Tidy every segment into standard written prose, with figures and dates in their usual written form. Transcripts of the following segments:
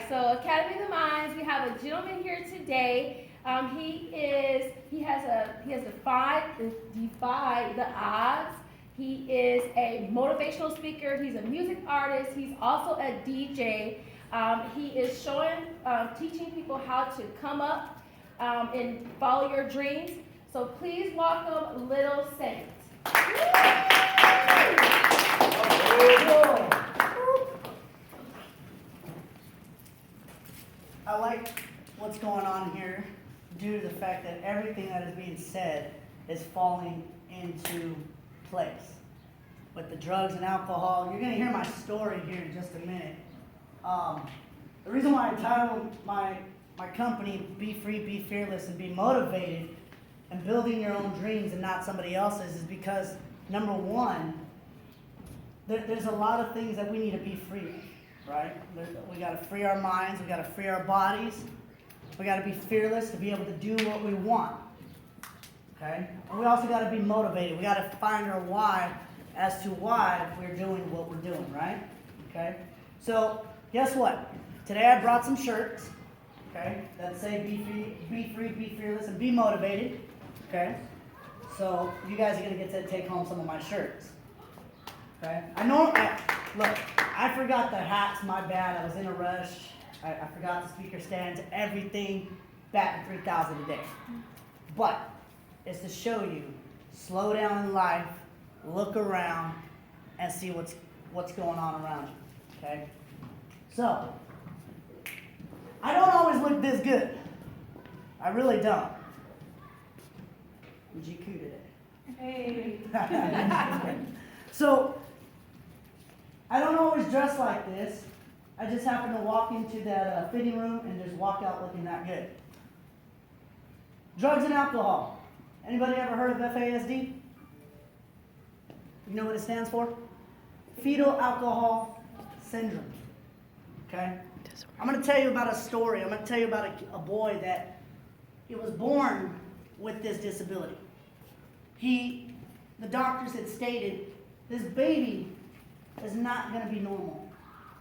so Academy of the Minds, we have a gentleman here today. He has defied the odds. He is a motivational speaker. He's a music artist. He's also a DJ. He is teaching people how to come up and follow your dreams. So please welcome Little Saint. I like what's going on here due to the fact that everything that is being said is falling into place. With the drugs and alcohol, you're going to hear my story here in just a minute. The reason why I titled my company Be Free, Be Fearless, and Be Motivated, and building your own dreams and not somebody else's is because, number one, there's a lot of things that we need to be free of, right? We got to free our minds, we got to free our bodies, we got to be fearless to be able to do what we want, okay? And we also got to be motivated. We got to find our why as to why we're doing what we're doing, right? Okay? So, guess what? Today I brought some shirts, okay, that say be free, be fearless, and be motivated, okay? So, you guys are going to get to take home some of my shirts. Okay. Look, I forgot the hats, my bad. I was in a rush. I forgot the speaker stands, everything back to 3,000 a day. But it's to show you, slow down in life, look around, and see what's going on around you. Okay? So, I don't always look this good. I really don't. I'm GQ today. Hey. So, I don't always dress like this. I just happen to walk into that fitting room and just walk out looking that good. Drugs and alcohol. Anybody ever heard of FASD? You know what it stands for? Fetal alcohol syndrome. Okay? I'm going to tell you about a story. I'm going to tell you about a boy that he was born with this disability. The doctors had stated, this baby is not going to be normal.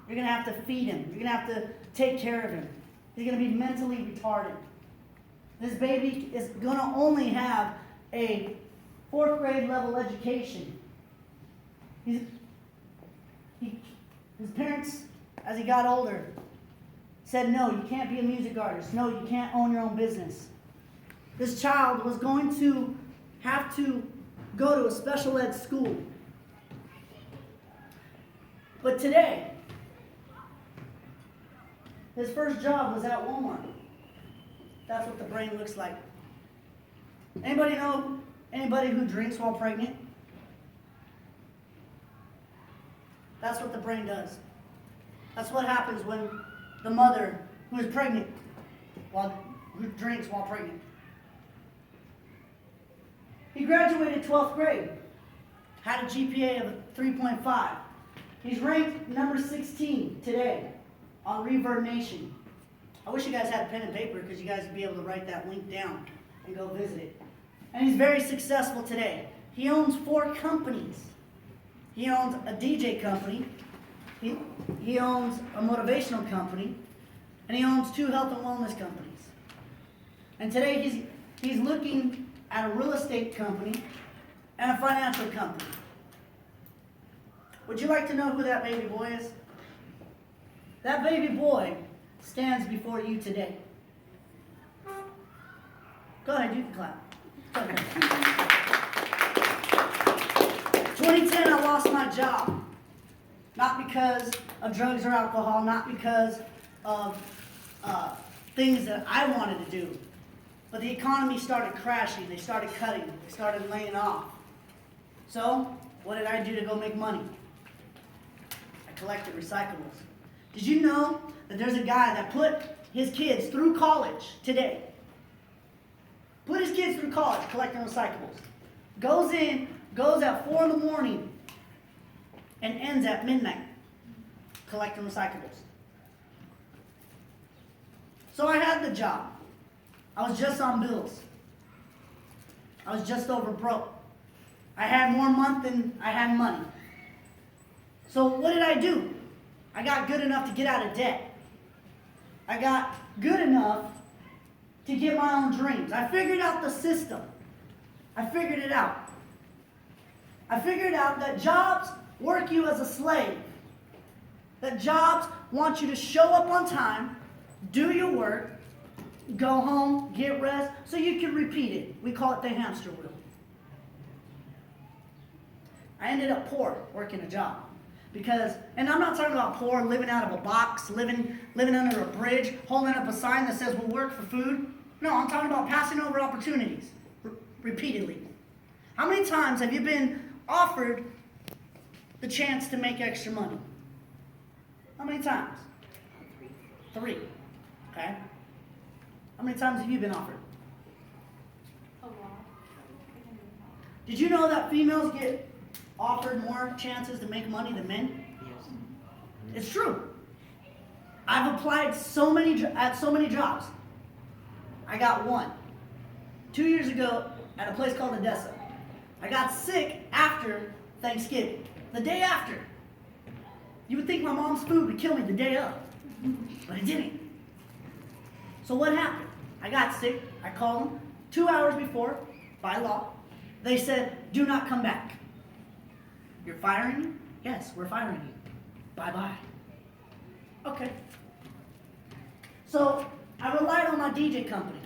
You're going to have to feed him. You're going to have to take care of him. He's going to be mentally retarded. This baby is going to only have a 4th grade level education. His parents, as he got older, said, no, you can't be a music artist. No, you can't own your own business. This child was going to have to go to a special ed school. But today, his first job was at Walmart. That's what the brain looks like. Anybody know anybody who drinks while pregnant? That's what the brain does. That's what happens when the mother who is pregnant who drinks while pregnant. He graduated 12th grade, had a GPA of 3.5. He's ranked number 16 today on Reverb Nation. I wish you guys had pen and paper because you guys would be able to write that link down and go visit it. And he's very successful today. He owns 4 companies. He owns a DJ company, he owns a motivational company, and he owns 2 health and wellness companies. And today he's looking at a real estate company and a financial company. Would you like to know who that baby boy is? That baby boy stands before you today. Go ahead, you can clap. Go ahead. 2010, I lost my job. Not because of drugs or alcohol, not because of things that I wanted to do. But the economy started crashing. They started cutting. They started laying off. So, what did I do to go make money? I collected recyclables. Did you know that there's a guy that put his kids through college today? Put his kids through college collecting recyclables. Goes at 4 in the morning and ends at midnight collecting recyclables. So I had the job. I was just on bills. I was just over broke. I had more month than I had money. So what did I do? I got good enough to get out of debt. I got good enough to get my own dreams. I figured out the system. I figured it out. I figured out that jobs work you as a slave. That jobs want you to show up on time, do your work, go home, get rest, so you can repeat it. We call it the hamster wheel. I ended up poor working a job. Because, and I'm not talking about poor, living out of a box, living under a bridge, holding up a sign that says we'll work for food. No, I'm talking about passing over opportunities repeatedly. How many times have you been offered the chance to make extra money? How many times? 3. Okay. How many times have you been offered? A lot. Did you know that females get offered more chances to make money than men? Yes. It's true. I've applied at so many jobs. I got one. 2 years ago at a place called Odessa. I got sick after Thanksgiving. The day after. You would think my mom's food would kill me the day of. But it didn't. So what happened? I got sick. I called them 2 hours before, by law. They said, do not come back. You're firing me? Yes, we're firing you. Bye-bye. Okay. So I relied on my DJ company.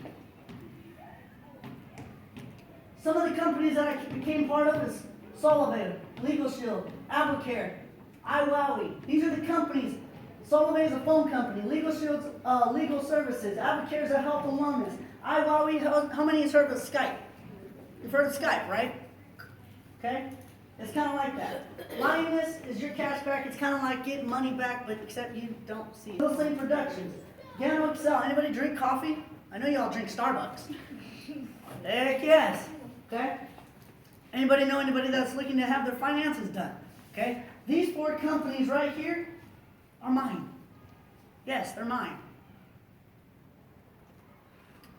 Some of the companies that I became part of is Solivay, Legal Shield, Avocare, iWowie. These are the companies. Solivay is a phone company. Legal Shield's legal services. Avocare is a health and wellness. iWowie, how many has heard of Skype? You've heard of Skype, right? Okay? It's kind of like that. Lioness is your cash back. It's kind of like getting money back, but except you don't see it. Little Same Productions. Gano Excel. Anybody drink coffee? I know y'all drink Starbucks. Heck yes. Okay? Anybody know anybody that's looking to have their finances done? Okay? These 4 companies right here are mine. Yes, they're mine.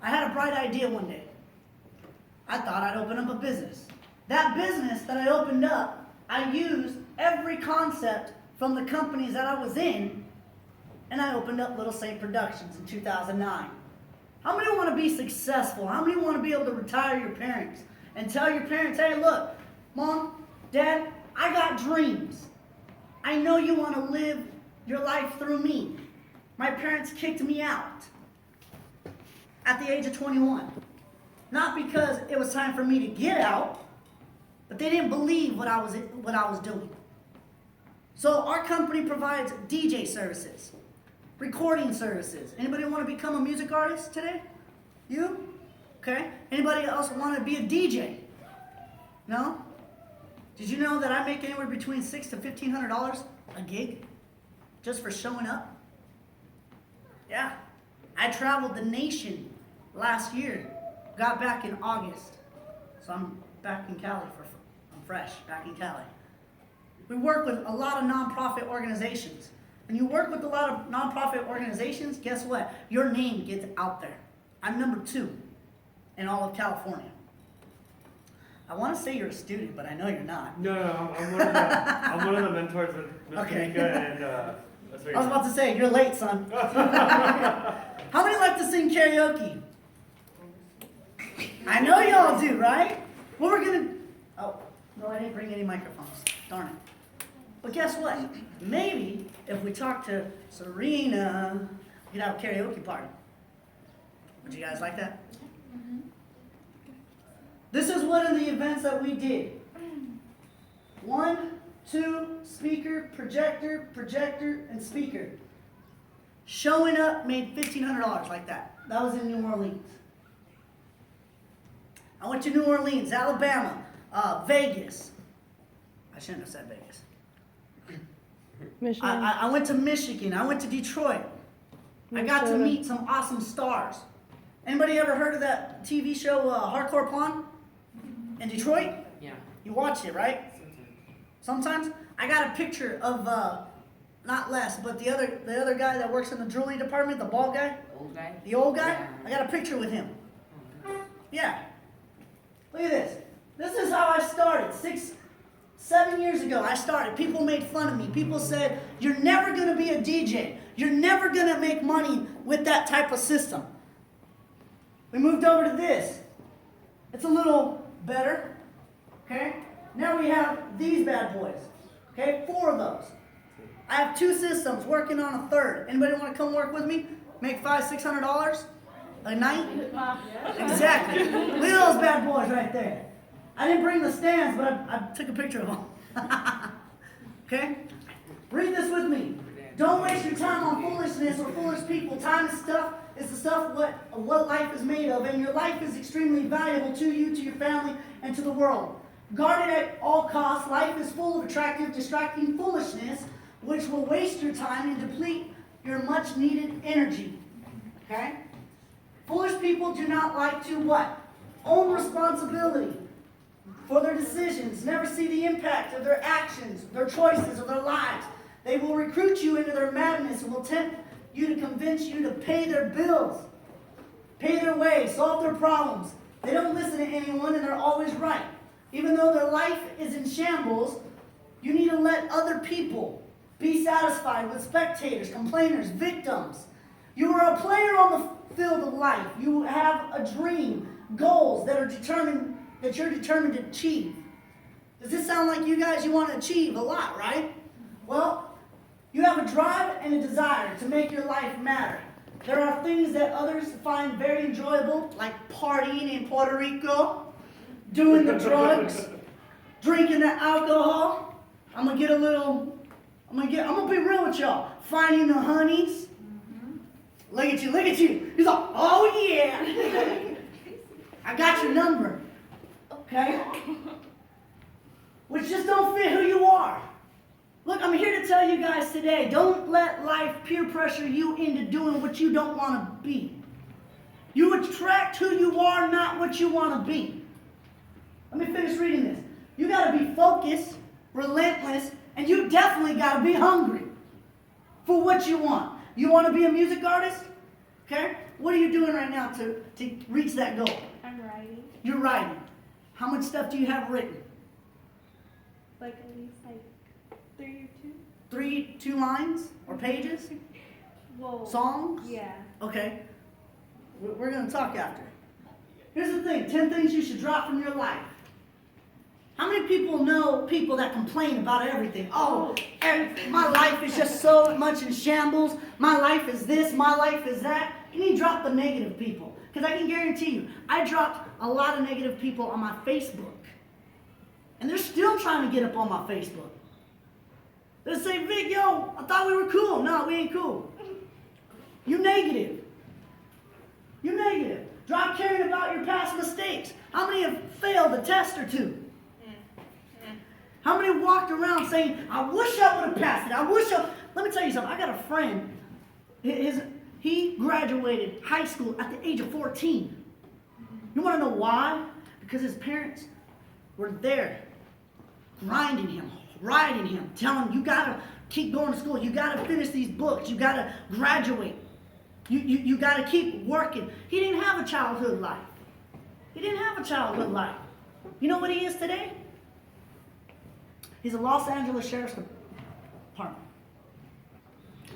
I had a bright idea one day. I thought I'd open up a business. That business that I opened up, I used every concept from the companies that I was in, and I opened up Little Saint Productions in 2009. How many want to be successful? How many want to be able to retire your parents and tell your parents, hey, look, Mom, Dad, I got dreams. I know you want to live your life through me. My parents kicked me out at the age of 21. Not because it was time for me to get out, but they didn't believe what I was doing. So our company provides DJ services, recording services. Anybody want to become a music artist today? You? Okay. Anybody else want to be a DJ? No? Did you know that I make anywhere between $600 to $1,500 a gig just for showing up? Yeah. I traveled the nation last year. Got back in August. So I'm back in Cali I'm fresh, back in Cali. We work with a lot of nonprofit organizations. When you work with a lot of nonprofit organizations, guess what? Your name gets out there. I'm number 2 in all of California. I want to say you're a student, but I know you're not. No, I'm one of the mentors with Ms. Okay. Kanika and that's I was about to say, you're late, son. How many like to sing karaoke? I know y'all do, right? Well, we're gonna, oh, no, I didn't bring any microphones. Darn it. But guess what? Maybe if we talk to Serena, we could have a karaoke party. Would you guys like that? Mm-hmm. This is one of the events that we did. 1, 2, speaker, projector, and speaker. Showing up made $1,500 like that. That was in New Orleans. I went to New Orleans, Alabama, Vegas. I shouldn't have said Vegas. Michigan. I went to Michigan. I went to Detroit. I got to Minnesota. meet some awesome stars. Anybody ever heard of that TV show, Hardcore Pawn? In Detroit? Yeah. You watched it, right? Sometimes. I got a picture of, not Les, but the other guy that works in the jewelry department, the bald guy. Old guy? The old guy? Yeah. I got a picture with him. Oh, Yeah. Look at this. This is how I started. 7 years ago, I started. People made fun of me. People said, you're never going to be a DJ. You're never going to make money with that type of system. We moved over to this. It's a little better. Okay? Now we have these bad boys. Okay? 4 of those. I have 2 systems working on a third. Anybody want to come work with me? Make $500-$600 a night? Exactly. Look at those bad boys right there. I didn't bring the stands, but I took a picture of them. Okay? Read this with me. Don't waste your time on foolishness or foolish people. Time is the stuff what life is made of, and your life is extremely valuable to you, to your family, and to the world. Guard it at all costs. Life is full of attractive, distracting foolishness, which will waste your time and deplete your much-needed energy. Okay? Foolish people do not like to what? Own responsibility for their decisions, never see the impact of their actions, their choices, or their lives. They will recruit you into their madness and will tempt you to convince you to pay their bills, pay their way, solve their problems. They don't listen to anyone and they're always right. Even though their life is in shambles, you need to let other people be satisfied with spectators, complainers, victims. You are a player on the field of life. You have a dream, goals that you're determined to achieve. Does this sound like you guys, you want to achieve a lot, right? Well, you have a drive and a desire to make your life matter. There are things that others find very enjoyable, like partying in Puerto Rico, doing the drugs, drinking the alcohol. I'm gonna be real with y'all. Finding the honeys. Look at you. He's like, oh yeah. I got your number. Okay? Which just don't fit who you are. Look, I'm here to tell you guys today, don't let life peer pressure you into doing what you don't want to be. You attract who you are, not what you want to be. Let me finish reading this. You got to be focused, relentless, and you definitely got to be hungry for what you want. You want to be a music artist? Okay? What are you doing right now to reach that goal? I'm writing. You're writing. How much stuff do you have written? Like at least like 3 or 2. 2 lines or pages? Whoa. Songs? Yeah. Okay. We're going to talk after. Here's the thing. 10 things you should drop from your life. How many people know people that complain about everything? Oh, my life is just so much in shambles. My life is this. My life is that. You need to drop the negative people. Because I can guarantee you, I dropped a lot of negative people on my Facebook. And they're still trying to get up on my Facebook. They say, Vic, yo, I thought we were cool. No, we ain't cool. You negative. You negative. Drop caring about your past mistakes. How many have failed a test or 2? How many walked around saying, I wish I would have passed it. Let me tell you something. I got a friend. He graduated high school at the age of 14. You want to know why? Because his parents were there, grinding him, riding him, telling him, you got to keep going to school. You got to finish these books. You got to graduate. You got to keep working. He didn't have a childhood life. You know what he is today? He's a Los Angeles Sheriff's Department.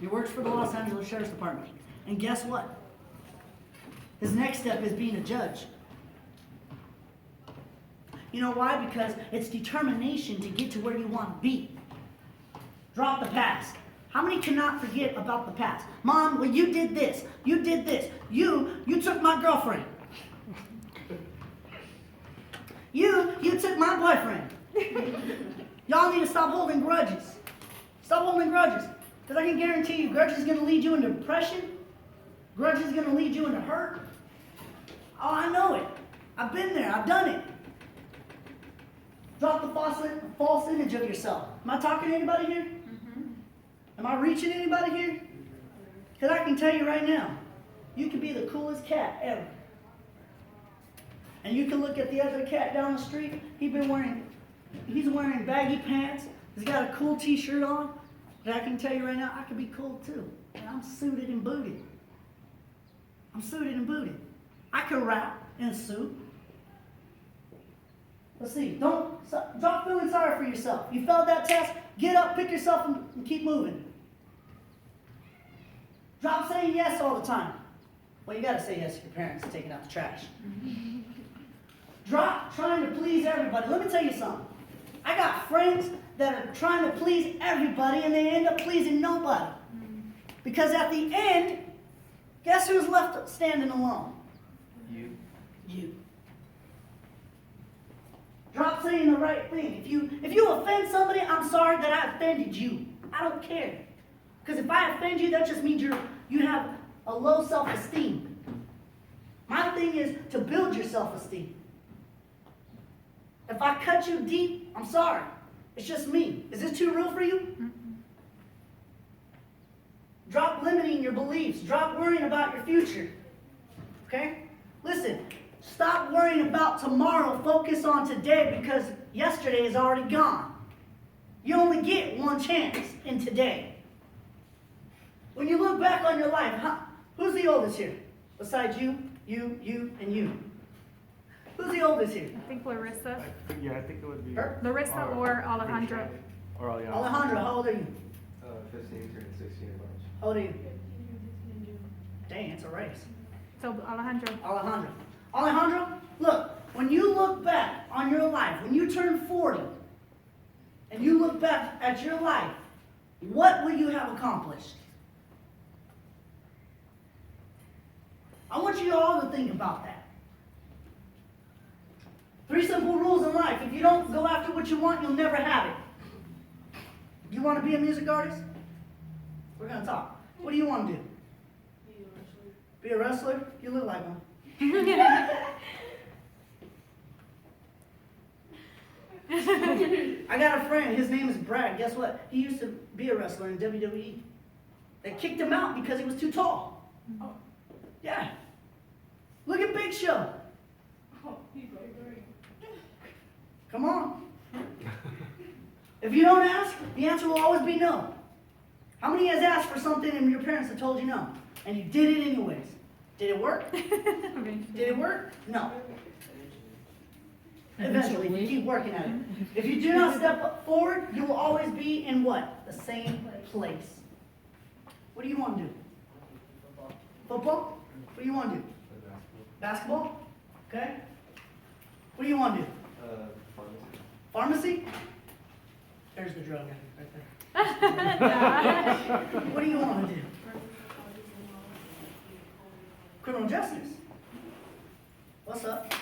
He works for the Los Angeles Sheriff's Department. And guess what? His next step is being a judge. You know why? Because it's determination to get to where you want to be. Drop the past. How many cannot forget about the past? Mom, well, you did this. You did this. You took my girlfriend. You took my boyfriend. Y'all need to stop holding grudges. Stop holding grudges. Because I can guarantee you, grudges is going to lead you into depression. Grudges is going to lead you into hurt. Oh, I know it. I've been there. I've done it. Drop the false image of yourself. Am I talking to anybody here? Mm-hmm. Am I reaching anybody here? Because I can tell you right now, you can be the coolest cat ever. And you can look at the other cat down the street. He's wearing baggy pants. He's got a cool t-shirt on. But I can tell you right now, I could be cool too. And I'm suited and booted. I can rap in a suit. Let's see. Drop feeling sorry for yourself. You failed that test. Get up, pick yourself, and keep moving. Drop saying yes all the time. Well, you gotta say yes to your parents taking out the trash. Drop trying to please everybody. Let me tell you something. I got friends that are trying to please everybody and they end up pleasing nobody. Because at the end, guess who's left standing alone? You. Drop saying the right thing. If you offend somebody, I'm sorry that I offended you. I don't care. Because if I offend you, that just means you have a low self-esteem. My thing is to build your self-esteem. If I cut you deep, I'm sorry. It's just me. Is this too real for you? Drop limiting your beliefs. Drop worrying about your future. Okay? Listen, stop worrying about tomorrow. Focus on today because yesterday is already gone. You only get one chance in today. When you look back on your life, who's the oldest here? Besides you, and you. Who's the oldest here? I think Larissa. I think it would be. Her? Larissa or Alejandro. Or Alejandro. Alejandro, how old are you? 15 turning 16 in March. How old are you? Dang, it's a race. So Alejandro. Alejandro, look, when you look back on your life, when you turn 40, and you look back at your life, what will you have accomplished? I want you all to think about that. 3 simple rules in life. If you don't go after what you want, you'll never have it. You want to be a music artist? We're going to talk. What do you want to do? Be a wrestler? You look like one. I got a friend, his name is Brad. Guess what? He used to be a wrestler in WWE. They kicked him out because he was too tall. Yeah. Look at Big Show. Come on. If you don't ask, the answer will always be no. How many has asked for something and your parents have told you no? And you did it anyways. Did it work? Did it work? No. Eventually, if you keep working at it. If you do not step forward, you will always be in what? The same place. What do you want to do? Football? What do you want to do? Basketball? Okay. What do you want to do? Pharmacy? There's the drug addict right there. What do you want to do? Criminal justice. What's up?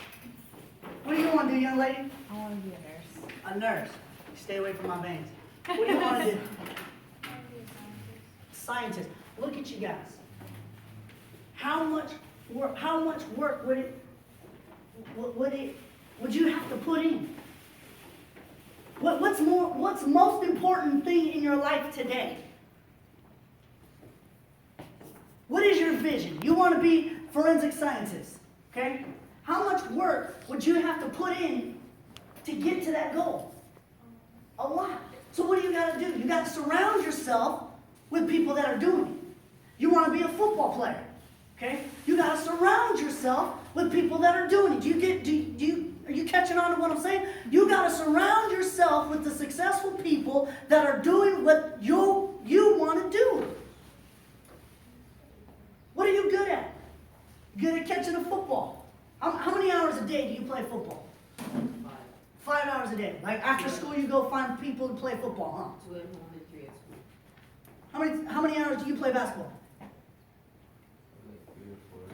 What do you want to do, young lady? I want to be a nurse. A nurse. Stay away from my veins. What do you want to do? Scientist. Look at you guys. How much work would you have to put in? What's most important thing in your life today? What is your vision? You want to be forensic scientist, okay? How much work would you have to put in to get to that goal? A lot. So what do you got to do? You got to surround yourself with people that are doing it. You want to be a football player, okay? You got to surround yourself with people that are doing it. Are you catching on to what I'm saying? You got to surround yourself with the successful people that are doing what you want to do. What are you good at? Good at catching a football. How many hours a day do you play football? 5 hours a day. Like after school, you go find people to play football, huh? 2 at home and 3 at school. How many hours do you play basketball?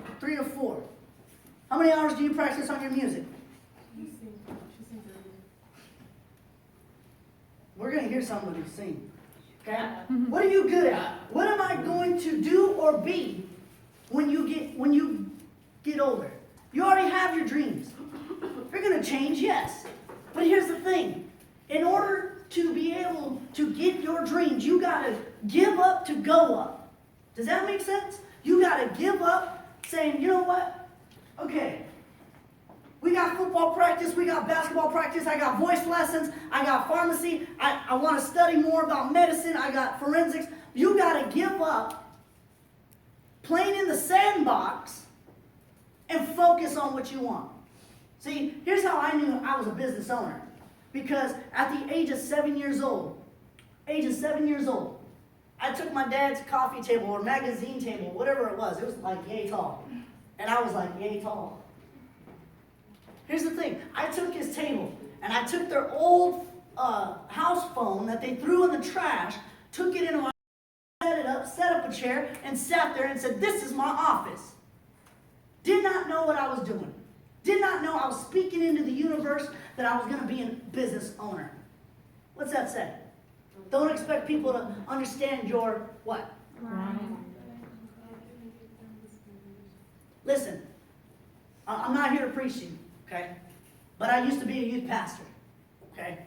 Like 3 or 4. How many hours do you practice on your music? We're going to hear somebody sing. Okay? What are you good at? What am I going to do or be when you get older? You already have your dreams. You're going to change, yes. But here's the thing. In order to be able to get your dreams, you got to give up to go up. Does that make sense? You got to give up saying, you know what? Okay. We got football practice, we got basketball practice, I got voice lessons, I got pharmacy, I want to study more about medicine, I got forensics. You got to give up playing in the sandbox and focus on what you want. See, here's how I knew I was a business owner. Because at the age of 7 years old, I took my dad's coffee table or magazine table, whatever it was like yay tall. And I was like yay tall. Here's the thing, I took his table and I took their old house phone that they threw in the trash, took it into my, set up a chair and sat there and said, this is my office. Did not know what I was doing. Did not know I was speaking into the universe that I was going to be a business owner. What's that say? Don't expect people to understand your what? Listen, I'm not here to preach to you, okay? But I used to be a youth pastor, okay?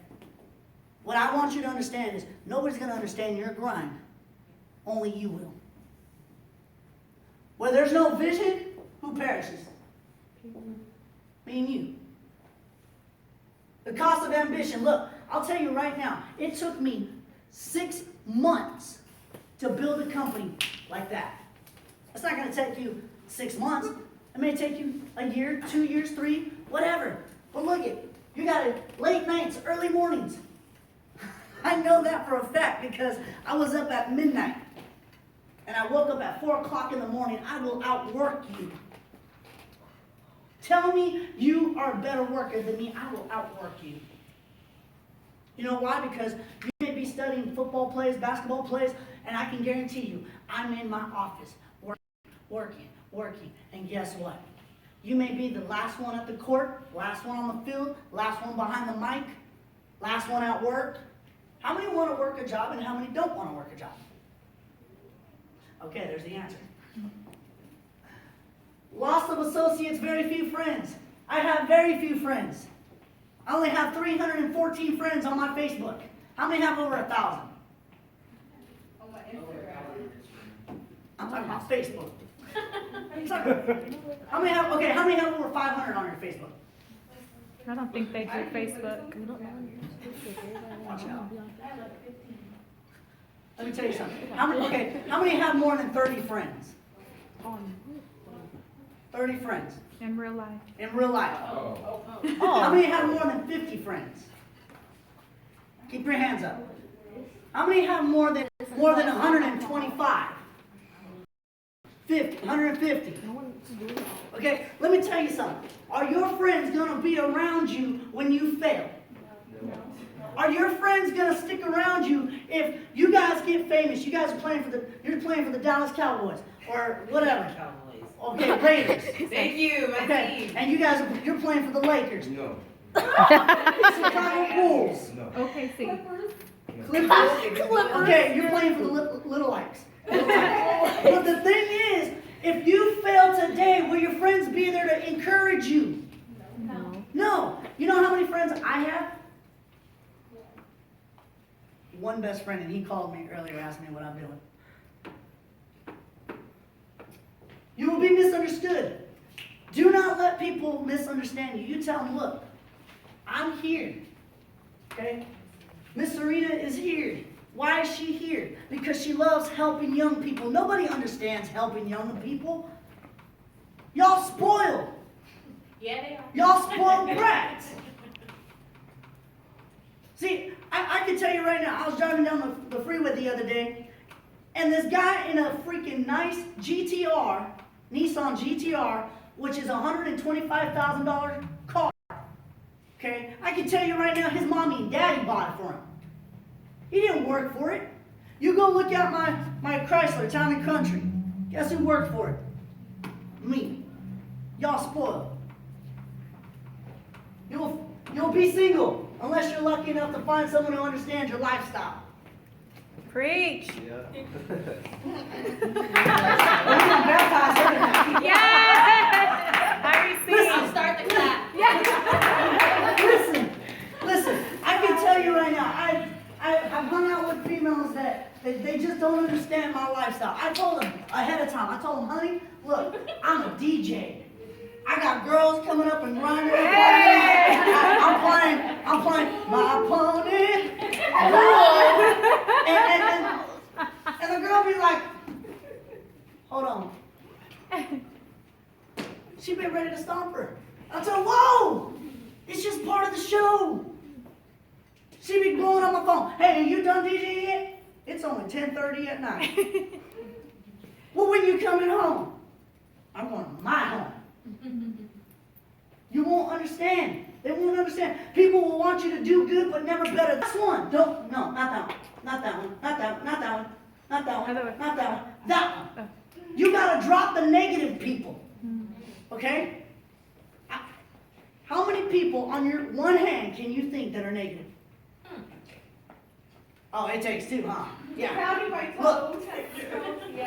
What I want you to understand is nobody's going to understand your grind. Only you will. Where there's no vision, who perishes? Me and you. The cost of ambition. Look, I'll tell you right now, it took me 6 months to build a company like that. It's not going to take you 6 months. It may take you a year, 2 years, 3, whatever. But look it, you got it late nights, early mornings. I know that for a fact because I was up at midnight. And I woke up at 4 o'clock in the morning. I will outwork you. Tell me you are a better worker than me. I will outwork you. You know why? Because you may be studying football plays, basketball plays, and I can guarantee you, I'm in my office working. And guess what? You may be the last one at the court, last one on the field, last one behind the mic, last one at work. How many want to work a job and how many don't want to work a job? Okay, there's the answer. Loss of associates, very few friends. I have very few friends. I only have 314 friends on my Facebook. How many have over 1,000? I'm talking about Facebook. How many have over 500 on your Facebook? I don't think they do Facebook. Watch out. Let me tell you something. How many have more than 30 friends? 30 friends. In real life. In real life. How many have more than 50 friends? Keep your hands up. How many have more than 125? 50, 150. Okay, let me tell you something. Are your friends going to be around you when you fail? Are your friends going to stick around you if you guys get famous? You guys are playing for the Dallas Cowboys or whatever. Okay, Raiders. Thank you, my Okay, team. and you're playing for the Lakers. No. Chicago Bulls. No. Okay, see. Clippers. Okay, you're playing for the Little Likes. But the thing is, if you fail today, will your friends be there to encourage you? No. You know how many friends I have? One best friend, and he called me earlier, asked me what I'm doing. You will be misunderstood. Do not let people misunderstand you. You tell them, look, I'm here. Okay? Miss Serena is here. Why is she here? Because she loves helping young people. Nobody understands helping young people. Y'all spoiled. Yeah, they are. Y'all spoiled brats. See, I can tell you right now, I was driving down the freeway the other day, and this guy in a freaking nice GTR, Nissan GTR, which is a $125,000 car. Okay? I can tell you right now, his mommy and daddy bought it for him. He didn't work for it. You go look at my Chrysler Town and Country. Guess who worked for it? Me. Y'all spoiled. You'll be single unless you're lucky enough to find someone who understands your lifestyle. Preach. Yeah. We're gonna baptize everything. Yes! I receive. I'll start the clap. Listen, I can tell you right now, I've hung out with females that they just don't understand my lifestyle. I told them ahead of time, honey, look, I'm a DJ. I got girls coming up and grinding. I'm playing my pony. And the girl be like, hold on. She been ready to stomp her. I said, whoa, it's just part of the show. She be blowing on my phone. Hey, are you done DJing yet? It's only 10:30 at night. Well, when you coming home? I'm going to my home. You won't understand. They won't understand. People will want you to do good, but never better. That's one. Don't, no, not that one. Not that one. Not that one. Not that one. Not that one. Other way. Not that one. That one. You gotta drop the negative people. Okay? How many people on your one hand can you think that are negative? Oh, it takes two, huh? Yeah. Look,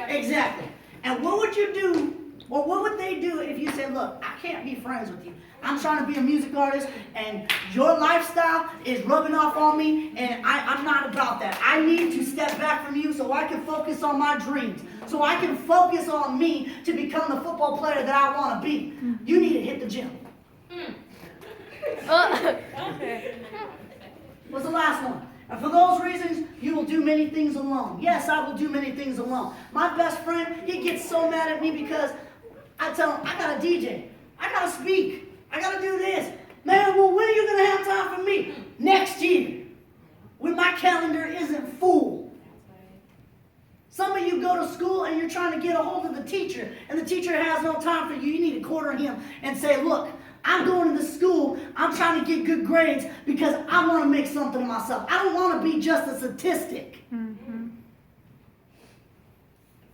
exactly. And what would you do, or what would they do if you said, look, I can't be friends with you. I'm trying to be a music artist, and your lifestyle is rubbing off on me, and I'm not about that. I need to step back from you so I can focus on my dreams, so I can focus on me to become the football player that I want to be. You need to hit the gym. What's the last one? And for those reasons, you will do many things alone. Yes, I will do many things alone. My best friend, he gets so mad at me because I tell him, I gotta DJ, I gotta speak, I gotta do this. Man, well, when are you gonna have time for me? Next year, when my calendar isn't full. Some of you go to school and you're trying to get a hold of the teacher, and the teacher has no time for you. You need to corner him and say, look, I'm going to the school, I'm trying to get good grades because I want to make something of myself. I don't want to be just a statistic.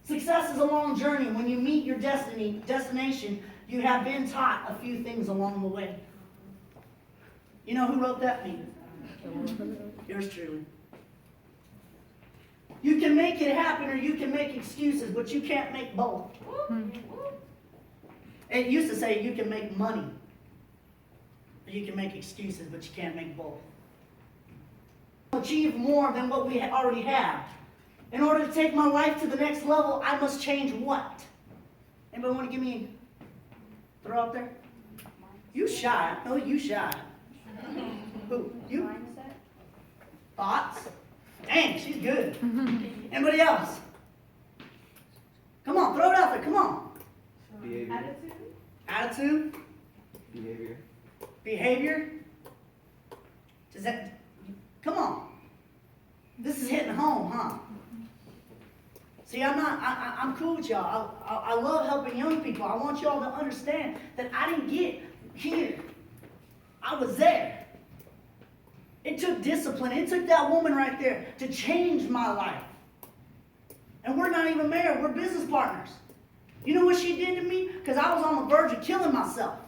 Success is a long journey. When you meet your destination, you have been taught a few things along the way. You know who wrote that? Me. Yours truly. You can make it happen or you can make excuses, but you can't make both. It used to say you can make money. You can make excuses, but you can't make both. Achieve more than what we already have. In order to take my life to the next level, I must change what? Anybody want to give me a throw out there? You shy. I know you shy. Who? You? Thoughts? Dang, she's good. Anybody else? Come on, throw it out there. Come on. Behavior. Attitude? Behavior. Behavior? Does that, come on. This is hitting home, huh? See, I'm cool with y'all. I love helping young people. I want y'all to understand that I didn't get here. I was there. It took discipline. It took that woman right there to change my life. And we're not even married. We're business partners. You know what she did to me? Because I was on the verge of killing myself.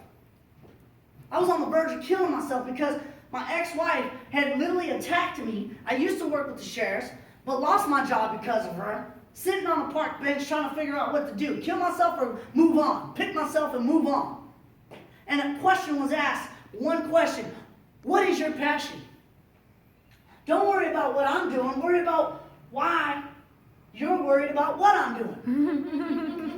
I was on the verge of killing myself because my ex-wife had literally attacked me. I used to work with the sheriffs, but lost my job because of her. Sitting on a park bench trying to figure out what to do. Kill myself or move on. Pick myself and move on. And a question was asked. One question. What is your passion? Don't worry about what I'm doing. Worry about why you're worried about what I'm doing.